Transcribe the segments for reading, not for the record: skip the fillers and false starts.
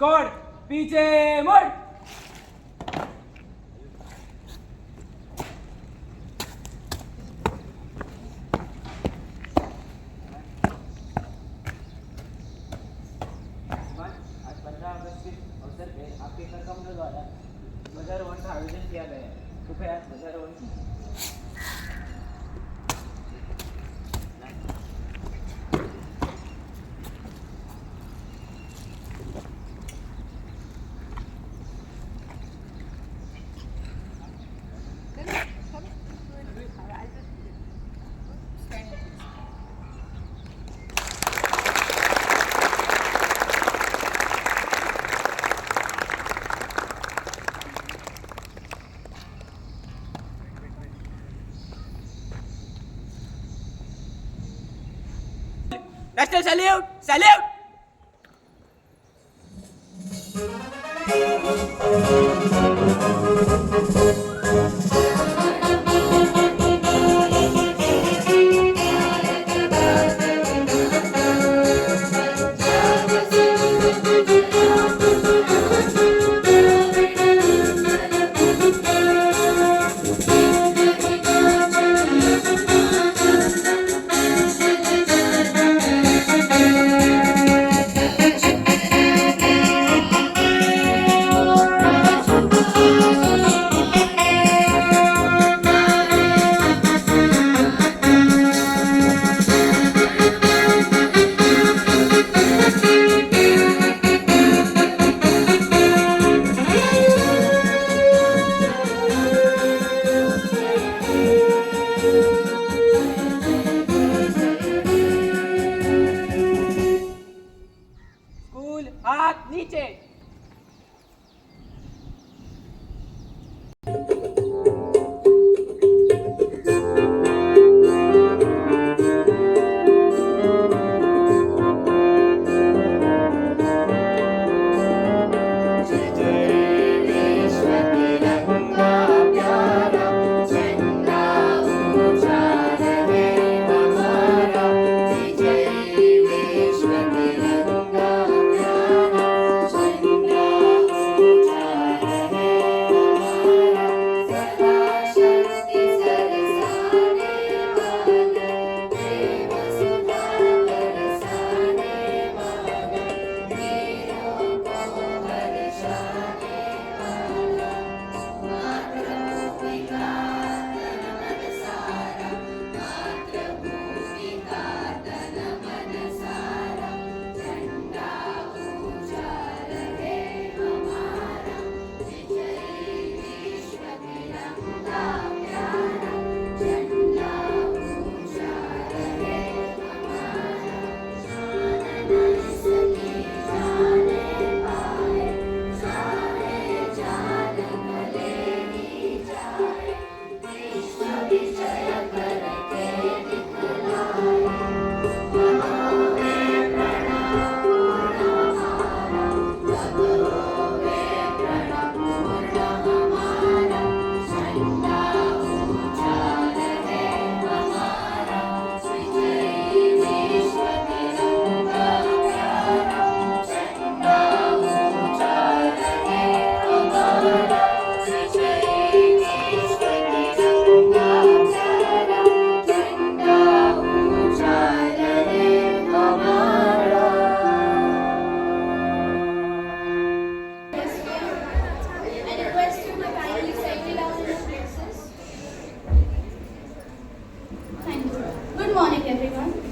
Squad पीछे मुड़। आज 15 अगस्त के अवसर पे आपके कार्यक्रमों द्वारा ध्वजारोहण का आयोजन किया गया है। कृपया ध्वजारोहण कीजिए। National salute! Salute! हाथ नीचे।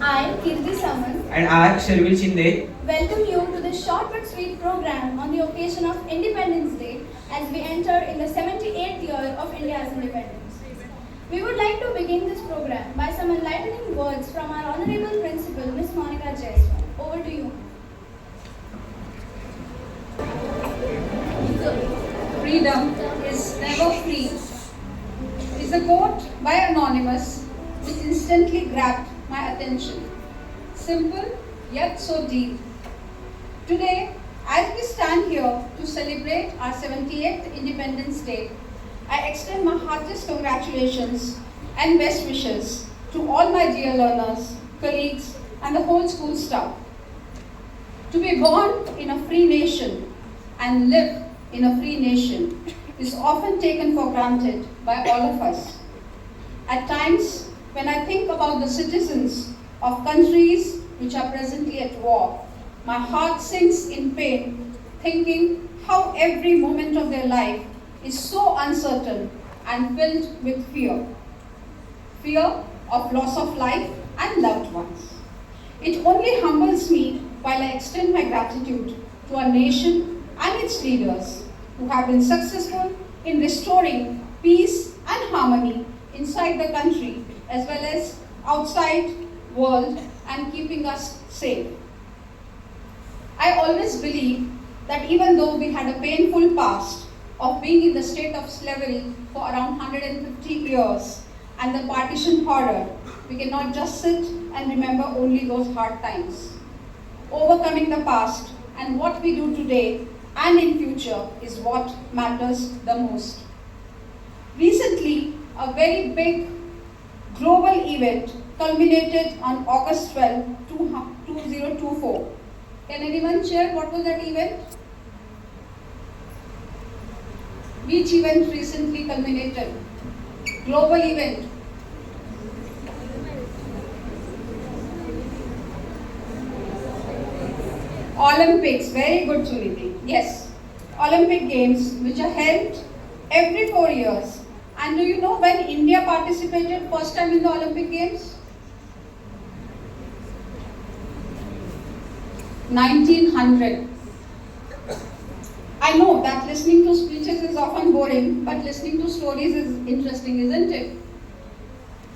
I, Kirti Saman, and I, Sharvil Shinde, welcome you to this short but sweet program on the occasion of Independence Day as we enter in the 78th year of India's independence. We would like to begin this program by some enlightening words from our Honorable Principal, Ms. Monica Jaiswal. Over to you. Freedom is never free is a quote by Anonymous which instantly grabbed my attention. Simple yet so deep. Today, as we stand here to celebrate our 78th Independence Day, I extend my heartiest congratulations and best wishes to all my dear learners, colleagues, and the whole school staff. To be born in a free nation and live in a free nation is often taken for granted by all of us. At times, when I think about the citizens of countries which are presently at war, my heart sinks in pain, thinking how every moment of their life is so uncertain and filled with fear. Fear of loss of life and loved ones. It only humbles me while I extend my gratitude to our nation and its leaders who have been successful in restoring peace and harmony inside the country as well as outside world and keeping us safe. I always believe that even though we had a painful past of being in the state of slavery for around 150 years and the partition horror, we cannot just sit and remember only those hard times. Overcoming the past and what we do today and in future is what matters the most. Recently, a very big global event culminated on August 12, 2024. Can anyone share what was that event? Which event recently culminated? Global event. Olympics, very good Suniti. Yes, Olympic Games which are held every 4 years. And do you know when India participated first time in the Olympic Games? 1900. I know that listening to speeches is often boring, but listening to stories is interesting, isn't it?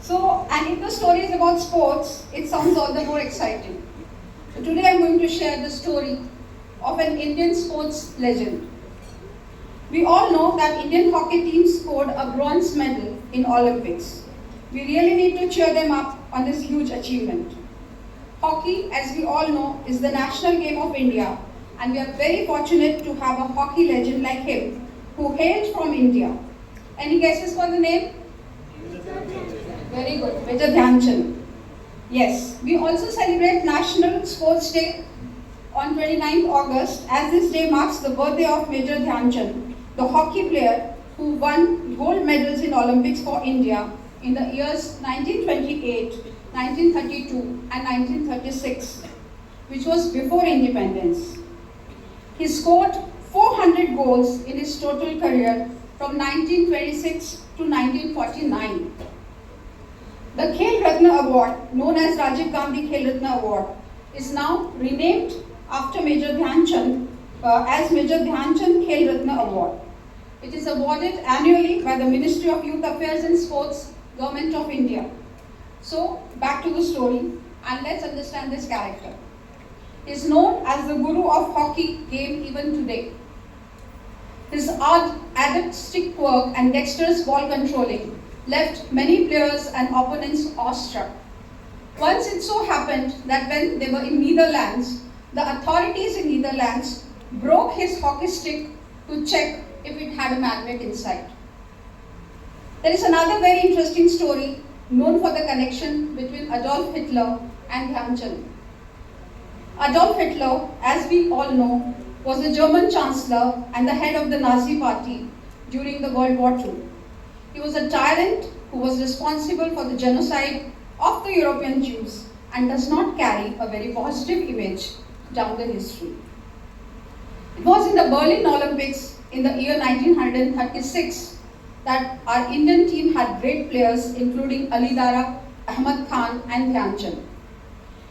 So, and if the story is about sports, it sounds all the more exciting. So today I'm going to share the story of an Indian sports legend. We all know that Indian hockey team scored a bronze medal in Olympics. We really need to cheer them up on this huge achievement. Hockey, as we all know, is the national game of India, and we are very fortunate to have a hockey legend like him who hailed from India. Any guesses for the name? Very good, Major Dhyan Chand. Yes, we also celebrate National Sports Day on 29th August, as this day marks the birthday of Major Dhyan Chand, the hockey player who won gold medals in Olympics for India in the years 1928, 1932 and 1936, which was before independence. He scored 400 goals in his total career from 1926 to 1949. The Khel Ratna Award, known as Rajiv Gandhi Khel Ratna Award, is now renamed after Major Dhyan Chand as Major Dhyan Chand Khel Ratna Award. It is awarded annually by the Ministry of Youth Affairs and Sports, Government of India. So, back to the story, and let's understand this character. He is known as the guru of hockey game even today. His adept stick work and dexterous ball controlling left many players and opponents awestruck. Once it so happened that when they were in Netherlands, the authorities in Netherlands broke his hockey stick to check if it had a magnet inside. There is another very interesting story known for the connection between Adolf Hitler and Dhyan Chand. Adolf Hitler, as we all know, was the German Chancellor and the head of the Nazi Party during the World War II. He was a tyrant who was responsible for the genocide of the European Jews and does not carry a very positive image down the history. It was in the Berlin Olympics in the year 1936 that our Indian team had great players including Ali Dara, Ahmad Khan and Dhyan Chand.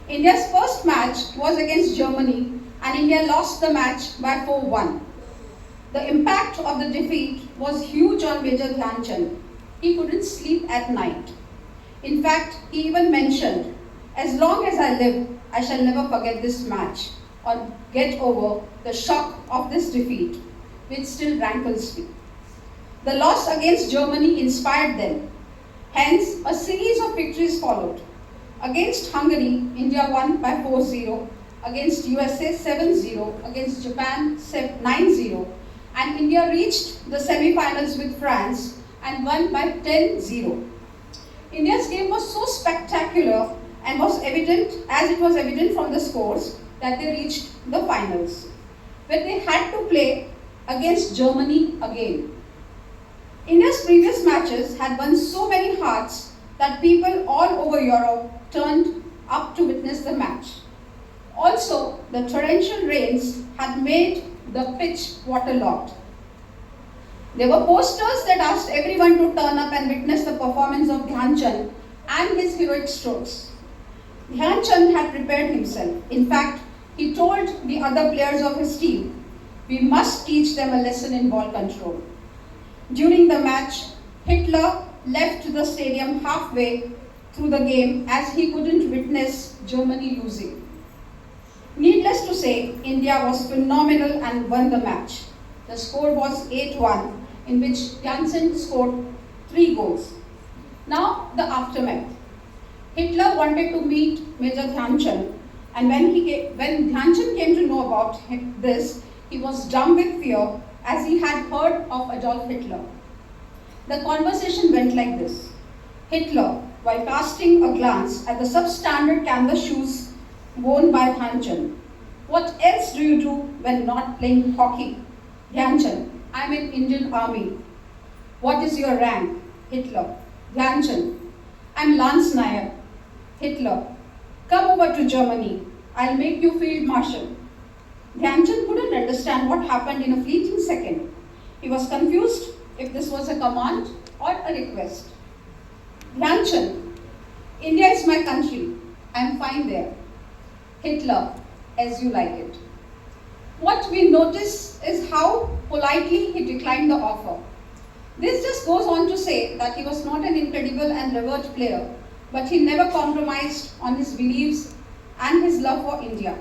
India's first match was against Germany and India lost the match by 4-1. The impact of the defeat was huge on Major Dhyan Chand. He couldn't sleep at night. In fact, he even mentioned, "As long as I live, I shall never forget this match or get over the shock of this defeat, which still rankles me." The loss against Germany inspired them. Hence, a series of victories followed. Against Hungary, India won by 4-0. Against USA, 7-0. Against Japan, 9-0. And India reached the semi-finals with France and won by 10-0. India's game was so spectacular and it was evident from the scores that they reached the finals. when they had to play against Germany again. India's previous matches had won so many hearts that people all over Europe turned up to witness the match. Also, the torrential rains had made the pitch waterlogged. There were posters that asked everyone to turn up and witness the performance of Dhyan Chand and his heroic strokes. Dhyan Chand had prepared himself. In fact, he told the other players of his team, "We must teach them a lesson in ball control." During the match, Hitler left the stadium halfway through the game as he couldn't witness Germany losing. Needless to say, India was phenomenal and won the match. The score was 8-1, in which Dhyan Chand scored 3 goals. Now, the aftermath. Hitler wanted to meet Major Dhyan Chand, and when Dhyan Chand came to know about this, he was dumb with fear as he had heard of Adolf Hitler. The conversation went like this. Hitler, while casting a glance at the substandard canvas shoes worn by Dhyan Chand, "What else do you do when not playing hockey?" Dhyan Chand, "I'm in Indian Army." "What is your rank?" Hitler. Dhyan Chand, "I'm Lance Nair." Hitler, "Come over to Germany. I'll make you Field Marshal." Dhyan Chand couldn't understand what happened in a fleeting second. He was confused if this was a command or a request. Dhyan Chand, "India is my country. I'm fine there." Hitler, "As you like it." What we notice is how politely he declined the offer. This just goes on to say that he was not an incredible and revered player, but he never compromised on his beliefs and his love for India.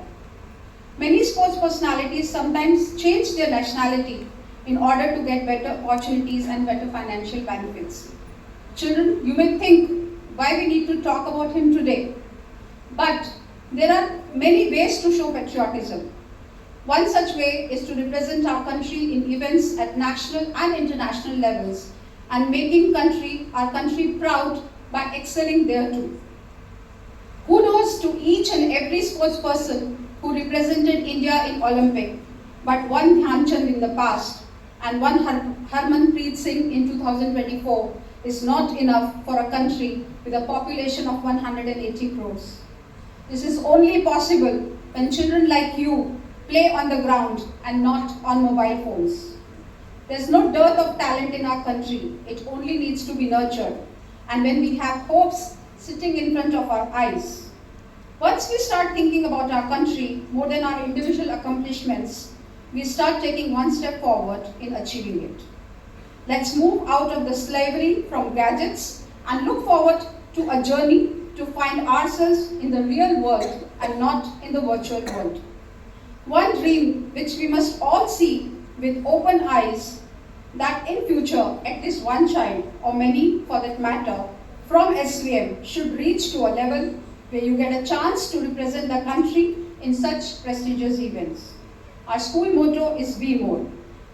Many sports personalities sometimes change their nationality in order to get better opportunities and better financial benefits. Children, you may think why we need to talk about him today, but there are many ways to show patriotism. One such way is to represent our country in events at national and international levels and making our country proud by excelling there too. Kudos to each and every sports person who represented India in Olympic, but one Dhyan Chand in the past and one Harmanpreet Singh in 2024 is not enough for a country with a population of 180 crores. This is only possible when children like you play on the ground and not on mobile phones. There's no dearth of talent in our country. It only needs to be nurtured. And when we have hopes sitting in front of our eyes, once we start thinking about our country more than our individual accomplishments, we start taking one step forward in achieving it. Let's move out of the slavery from gadgets and look forward to a journey to find ourselves in the real world and not in the virtual world. One dream which we must all see with open eyes, that in future at least one child, or many for that matter, from SVM should reach to a level where you get a chance to represent the country in such prestigious events. Our school motto is "Be More."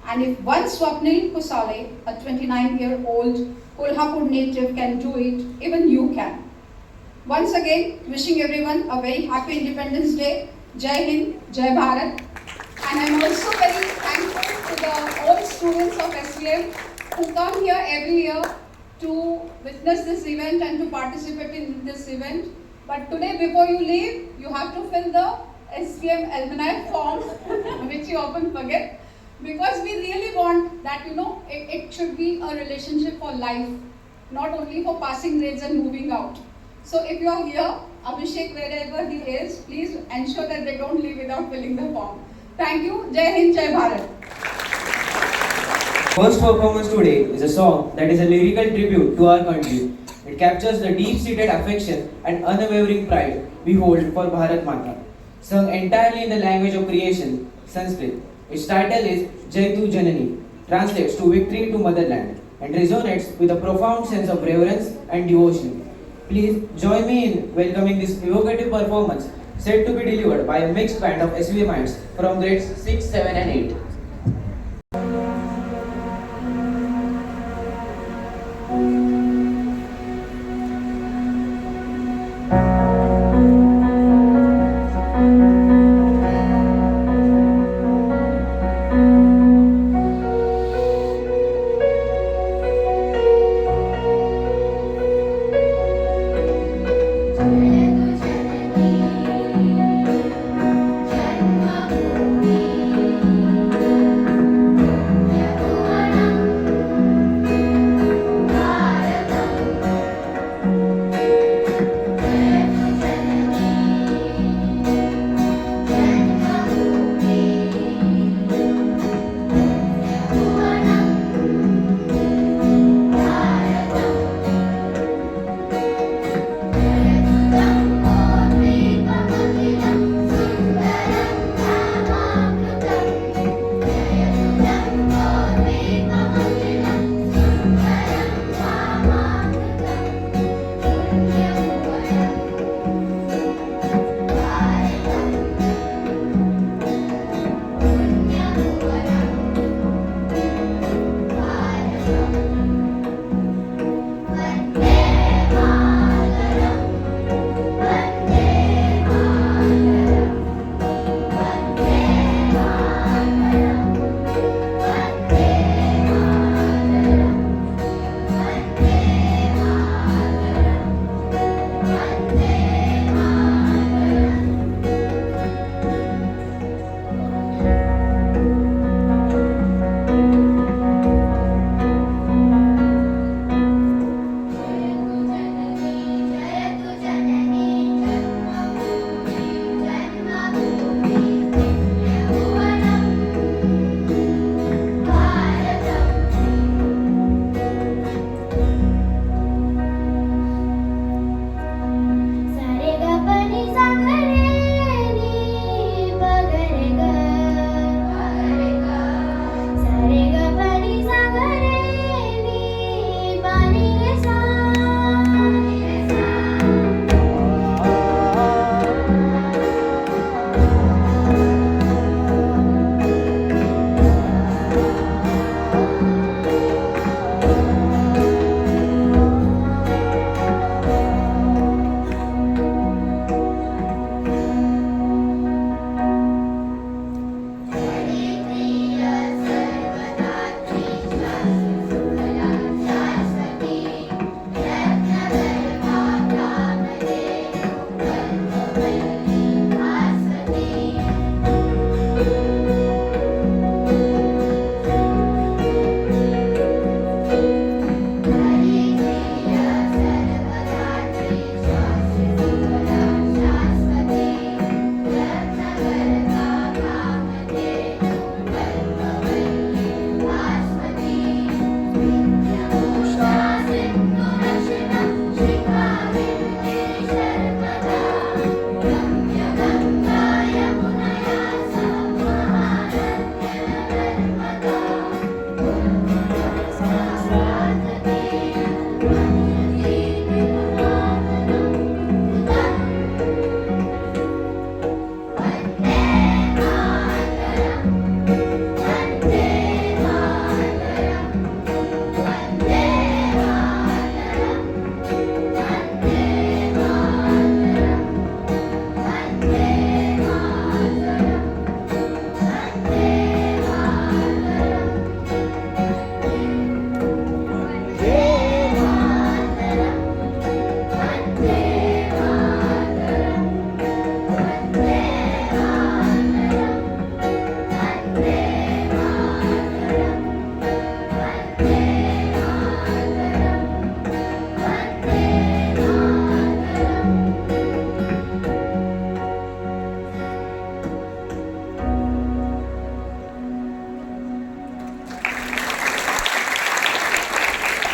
And if one Swapnil Kusale, a 29-year-old Kolhapur native, can do it, even you can. Once again, wishing everyone a very happy Independence Day. Jai Hind, Jai Bharat. And I'm also very thankful to the old students of SVM who come here every year to witness this event and to participate in this event. But today, before you leave, you have to fill the SVM alumni form, which you often forget, because we really want that, it should be a relationship for life, not only for passing grades and moving out. So if you are here, Abhishek, wherever he is, please ensure that they don't leave without filling the form. Thank you. Jai Hind, Jai Bharat. First performance today is a song that is a lyrical tribute to our country. It captures the deep-seated affection and unwavering pride we hold for Bharat Mata. Sung entirely in the language of creation, Sanskrit. Its title is Jaitu Janani, translates to Victory to Motherland, and resonates with a profound sense of reverence and devotion. Please join me in welcoming this evocative performance set to be delivered by a mixed band of SVMites from grades 6, 7 and 8.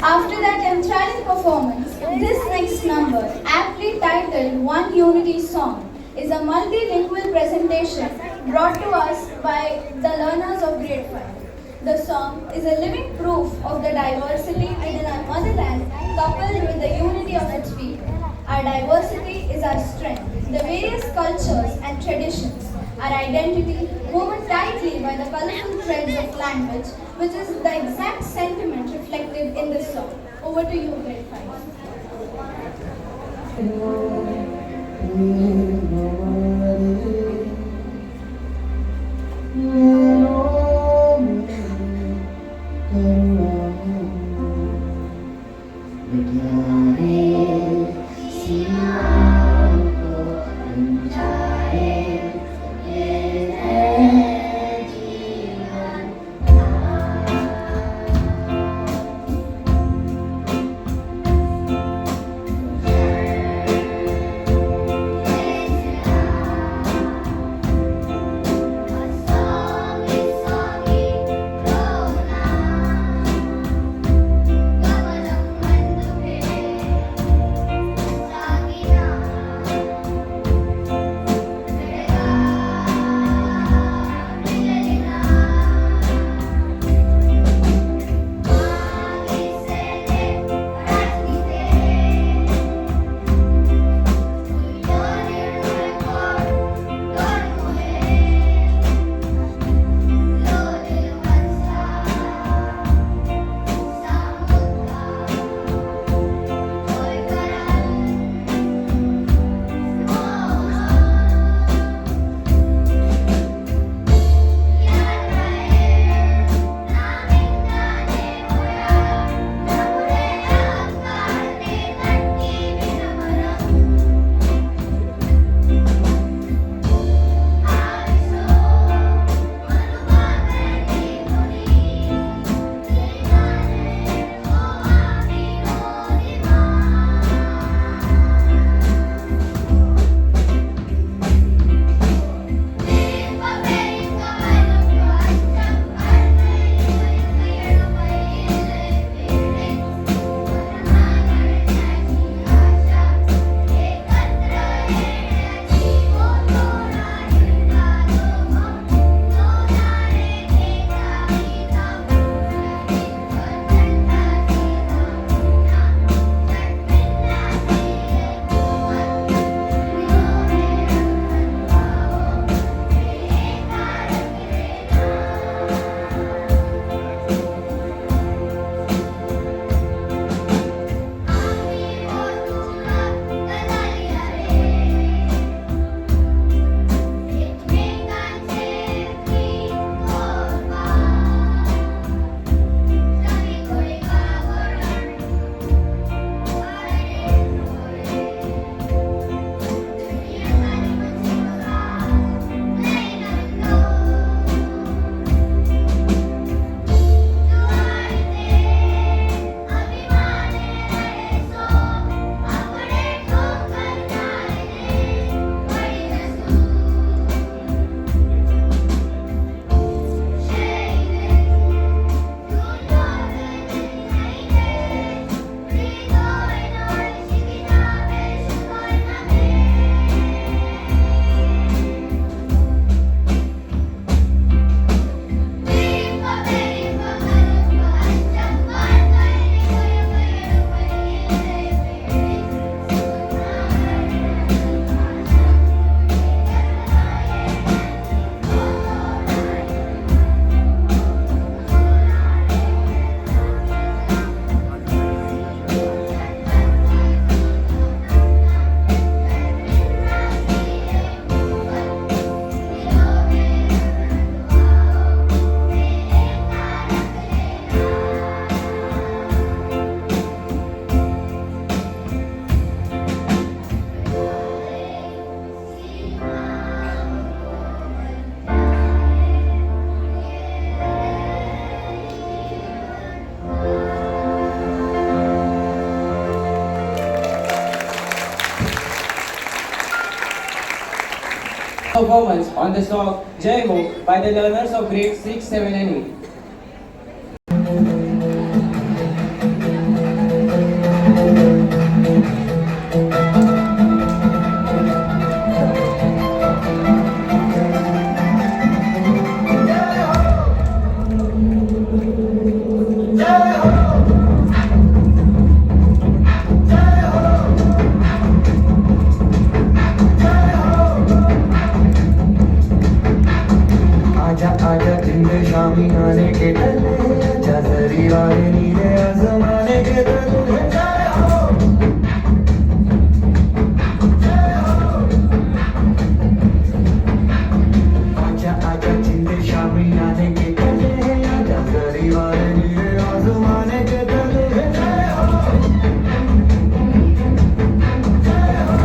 After that enthralling performance, this next number, aptly titled One Unity Song, is a multilingual presentation brought to us by the learners of grade 5. The song is a living proof of the diversity within our motherland coupled with the unity of its people. Our diversity is our strength. The various cultures and traditions, our identity woven tightly by the colorful threads of language, which is the exact sentiment reflected in this song. Over to you, grade 5. Performance on the song Jai Ho by the learners of grades 6, 7 and 8. जमाने के दुल्हे जय हो आजा आजा चिंदे शामी आने के कले आजा गरी वाले नीले आसमाने के दुल्हे जय हो जय हो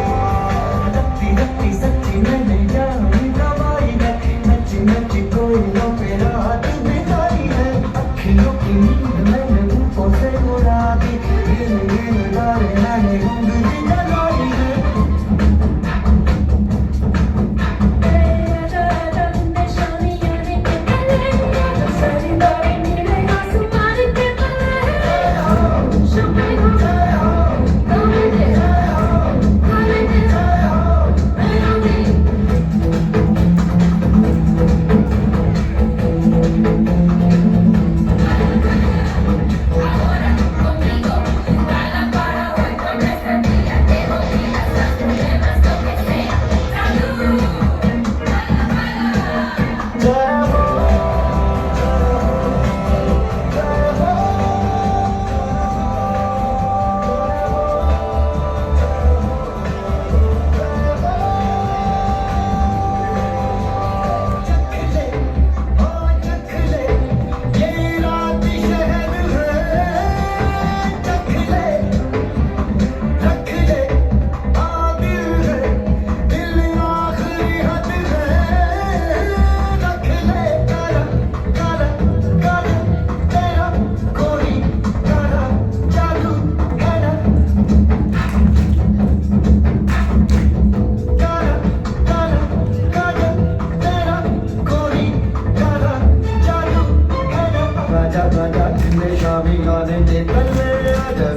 रत्ती रत्ती सच्ची मैंने जानी दवाई है नच्ची नच्ची कोई लो पे रात बिताई है अखियों की नींद मैंने मुंहों से उड़ा दी गिन गिन डाले मैंने उंगली जलाई है राजा राजा चिंदे शामी गाने दे कले आजा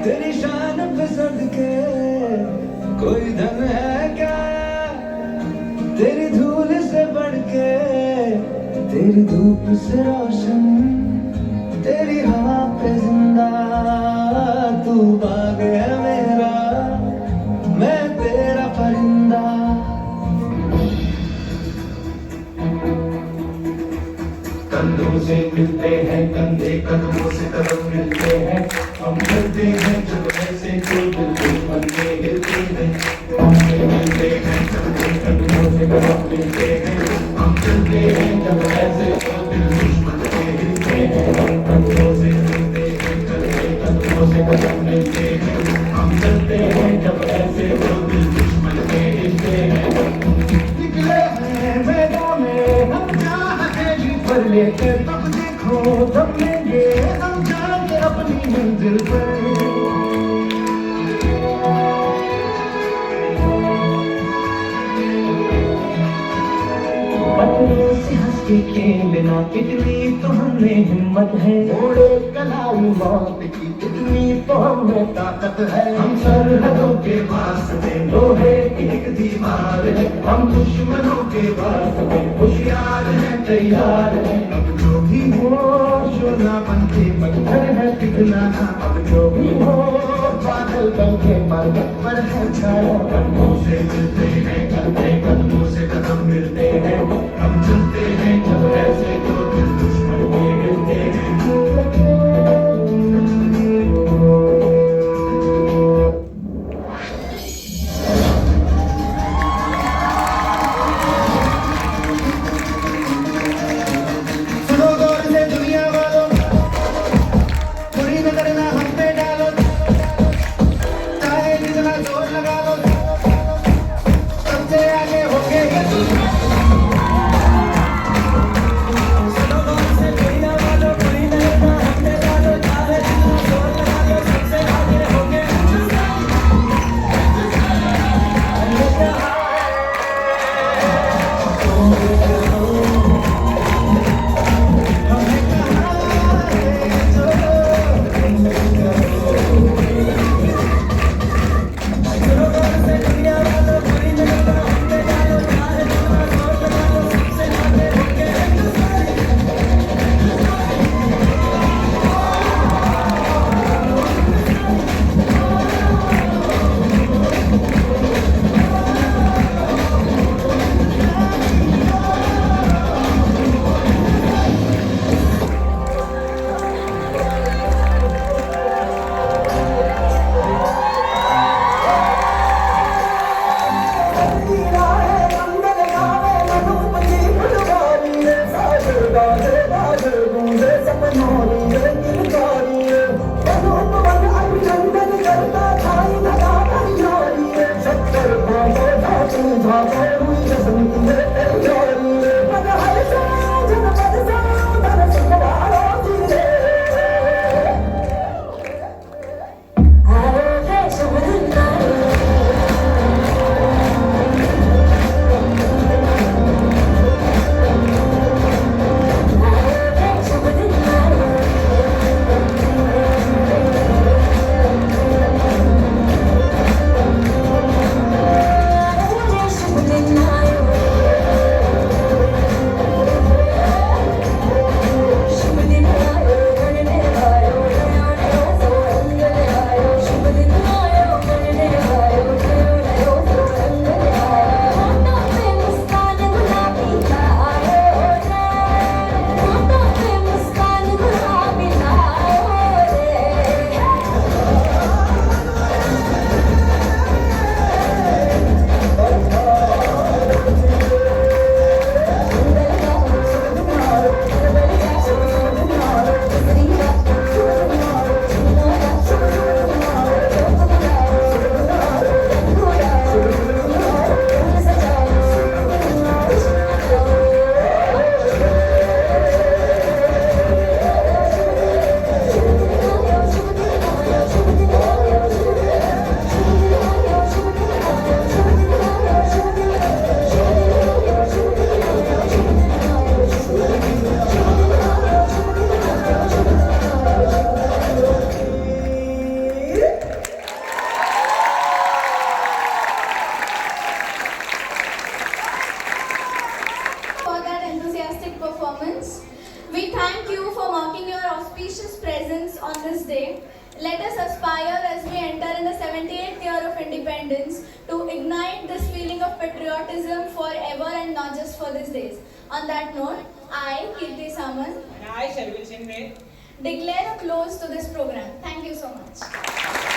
तेरी शान पे सदके कोई धन है क्या तेरी धूल से बढ़ के, तेरी धूप से रोशन, तेरी हवा पे जिंदा मिलते हैं जब ऐसे तो दिल दुश्मन के हिलते हैं हम मिलते हैं जब कदमों से कदम मिलते हैं हम चलते हैं जब ऐसे तो दिल दुश्मन के हिलते हैं कदमों से मिलते हैं कदमों से कदम मिलते हैं हम चलते हैं जब ऐसे तो दिल दुश्मन के हिलते हैं निकले हैं मैदान में हम चाहते जी पर लेके तब देखो तब लेंगे हम जाएंगे अपनी मंजिल पर पत्थरों से हंस के खेलना कितनी तो हमें हिम्मत है घोड़े कलाई मौत की कितनी तो हमें ताकत है हम सरहदों के वास्ते लोहे की एक दीवार है हम दुश्मनों के वास्ते होशियार हैं तैयार हैं अब जो भी हो शोला बनके पत्थर है पिघलाना अब जो भी हो बादल बनके पर्वत पर है छाया कदमों से मिलते हैं कदमों से कदम मिलते हैं हम चलते हैं जब ऐसे तो दिल दुश्मन के मिलते हैं सुनो गौर से दुनिया वालों बुरी नजर ना हम पे डालो चाहे जितना जोर लगा लो सबसे आगे होके सुनो गौर से दुनिया वालों बुरी नजर ना हम पे डालो चाहे जितना जोर लगा लो सबसे आगे होके performance. We thank you for marking your auspicious presence on this day. Let us aspire as we enter in the 78th year of independence to ignite this feeling of patriotism forever and not just for these days. On that note, I, Kirti Samant, and I, Sharvil Singh, declare a close to this program. Thank you so much.